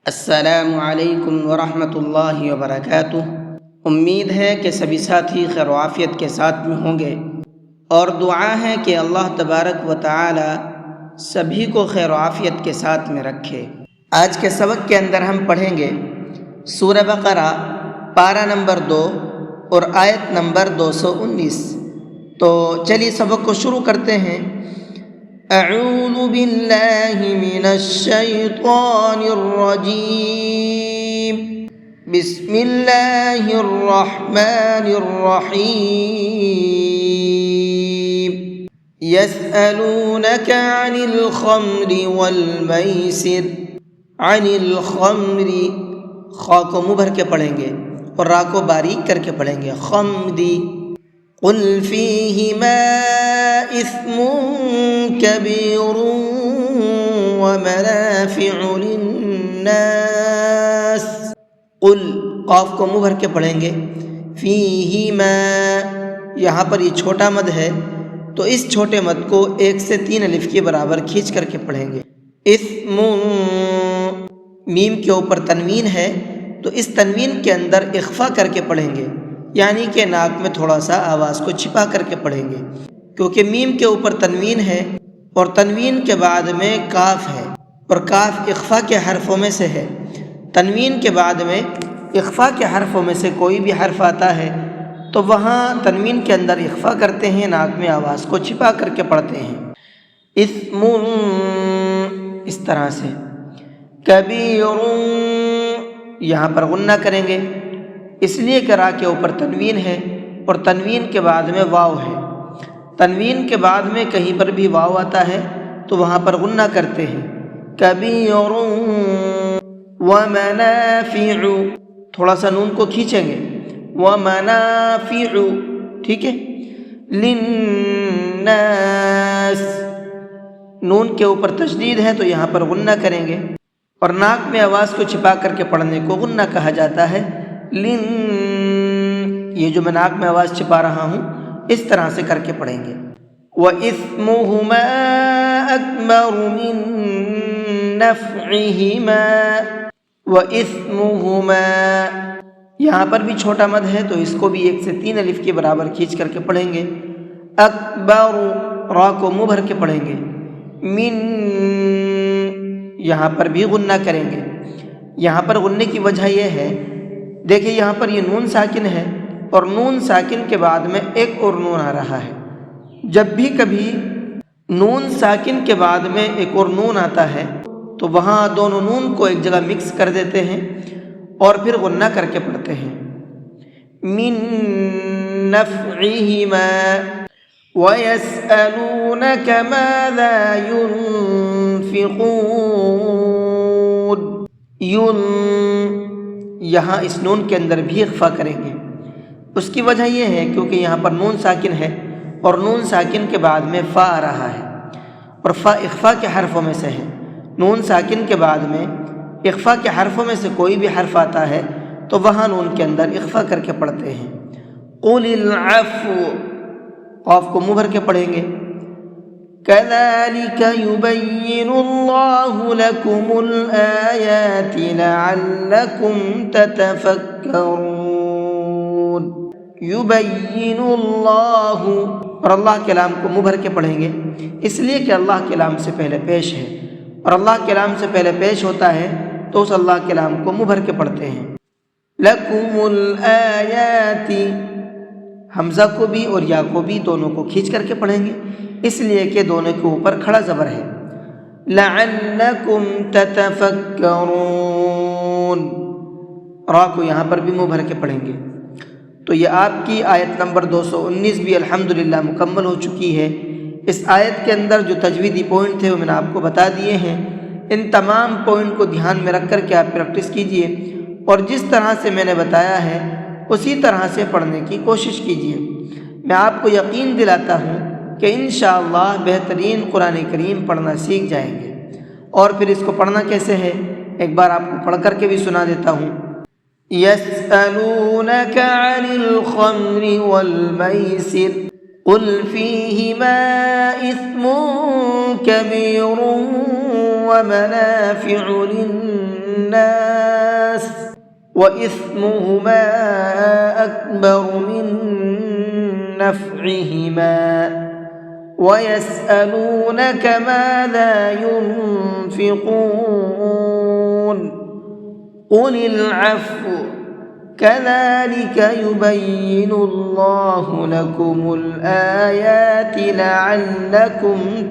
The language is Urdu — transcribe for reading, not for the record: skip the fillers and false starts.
السلام علیکم ورحمۃ اللہ وبرکاتہ۔ امید ہے کہ سبھی ساتھی خیر و عافیت کے ساتھ میں ہوں گے، اور دعا ہے کہ اللہ تبارک و تعالی سبھی کو خیر و عافیت کے ساتھ میں رکھے۔ آج کے سبق کے اندر ہم پڑھیں گے سورہ بقرہ پارہ نمبر 2 اور آیت نمبر 219۔ تو چلیے سبق کو شروع کرتے ہیں۔ اعوذ باللہ من الشیطان الرجیم، بسم اللہ الرحمن الرحیم۔ یسألونک عن الخمر والمیسر، عن الخمر، خا کو منہ بھر کے پڑھیں گے اور را کو باریک کر کے پڑھیں گے، خمری۔ قل فیہما اثم کبیر ومنافع للناس۔ قل، قاف کو منہ بھر کے پڑھیں گے، فیہما، یہاں پر یہ چھوٹا مد ہے تو اس چھوٹے مد کو 1 سے 3 الف کے برابر کھینچ کر کے پڑھیں گے۔ اثم، میم کے اوپر تنوین ہے تو اس تنوین کے اندر اخفا کر کے پڑھیں گے، یعنی کہ ناک میں تھوڑا سا آواز کو چھپا کر کے پڑھیں گے، کیونکہ میم کے اوپر تنوین ہے اور تنوین کے بعد میں کاف ہے، اور کاف اخفا کے حرفوں میں سے ہے۔ تنوین کے بعد میں اخفا کے حرفوں میں سے کوئی بھی حرف آتا ہے تو وہاں تنوین کے اندر اخفا کرتے ہیں، ناک میں آواز کو چھپا کر کے پڑھتے ہیں۔ اثم، اس طرح سے۔ کبیر، یہاں پر غنہ کریں گے، اس لیے کہ را کے اوپر تنوین ہے اور تنوین کے بعد میں واو ہے۔ تنوین کے بعد میں کہیں پر بھی واو آتا ہے تو وہاں پر غنہ کرتے ہیں۔ کبیر ومنافع، تھوڑا سا نون کو کھینچیں گے، ومنافع، ٹھیک ہے۔ للناس، نون کے اوپر تشدید ہے تو یہاں پر غنہ کریں گے، اور ناک میں آواز کو چھپا کر کے پڑھنے کو غنہ کہا جاتا ہے۔ یہ جو میں ناک میں آواز چھپا رہا ہوں اس طرح سے کر کے پڑھیں گے۔ وَإِثْمُهُمَا أَكْبَرُ مِن نَفْعِهِمَا، وَإِثْمُهُمَا، یہاں پر بھی چھوٹا مد ہے تو اس کو بھی 1 سے 3 الف کے برابر کھینچ کر کے پڑھیں گے۔ اکبر، را کو منہ بھر کے پڑھیں گے، من، یہاں پر بھی غنہ کریں گے۔ یہاں پر غننے کی وجہ یہ ہے، دیکھیں یہاں پر یہ نون ساکن ہے اور نون ساکن کے بعد میں ایک اور نون آ رہا ہے۔ جب بھی کبھی نون ساکن کے بعد میں ایک اور نون آتا ہے تو وہاں دونوں نون کو ایک جگہ مکس کر دیتے ہیں اور پھر غنہ کر کے پڑھتے ہیں۔ من نفعہما، وَيَسْأَلُونَكَ مَاذَا يُنْفِقُونَ، یہاں اس نون کے اندر بھی اخفا کریں گے۔ اس کی وجہ یہ ہے کیونکہ یہاں پر نون ساکن ہے اور نون ساکن کے بعد میں فا آ رہا ہے، اور فا اخفا کے حرفوں میں سے ہے۔ نون ساکن کے بعد میں اخفا کے حرفوں میں سے کوئی بھی حرف آتا ہے تو وہاں نون کے اندر اخفا کر کے پڑھتے ہیں۔ قُلِ الْعَفْوُ، قاف کو منہ بھر کے پڑھیں گے۔ كَذَلِكَ يُبَيِّنُ اللَّهُ لَكُمُ الْآيَاتِ لَعَلَّكُمْ تَتَفَكَّرُونَ۔ يُبَيِّنُ اللَّهُ، اور اللہ کے لام کو منہ بھر کے پڑھیں گے، اس لیے کہ اللہ کے لام سے پہلے پیش ہے، اور اللہ کے لام سے پہلے پیش ہوتا ہے تو اس اللہ کے لام کو منہ بھر کے پڑھتے ہیں۔ لَكُمُ الْآيَاتِ، حمزہ کو بھی اور یا کو بھی دونوں کو کھینچ کر کے پڑھیں گے، اس لیے کہ دونوں کے اوپر کھڑا زبر ہے۔ لَعَلَّكُمْ تَتَفَكَّرُونَ، را کو یہاں پر بھی منہ بھر کے پڑھیں گے۔ تو یہ آپ کی آیت نمبر 219 بھی الحمدللہ مکمل ہو چکی ہے۔ اس آیت کے اندر جو تجویدی پوائنٹ تھے وہ میں نے آپ کو بتا دیے ہیں۔ ان تمام پوائنٹ کو دھیان میں رکھ کر کے آپ پریکٹس کیجئے اور جس طرح سے میں نے بتایا ہے اسی طرح سے پڑھنے کی کوشش کیجئے۔ میں آپ کو یقین دلاتا ہوں کہ انشاءاللہ بہترین قرآن کریم پڑھنا سیکھ جائیں گے۔ اور پھر اس کو پڑھنا کیسے ہے ایک بار آپ کو پڑھ کر کے بھی سنا دیتا ہوں۔ يسألونك عن الخمر والميسر قل فيهما إثم كبير ومنافع للناس الناس وإثمهما أكبر من نفعهما ويسألونك ماذا ينفقون قل العفو كذلك يبين الله لكم الآيات لعلكم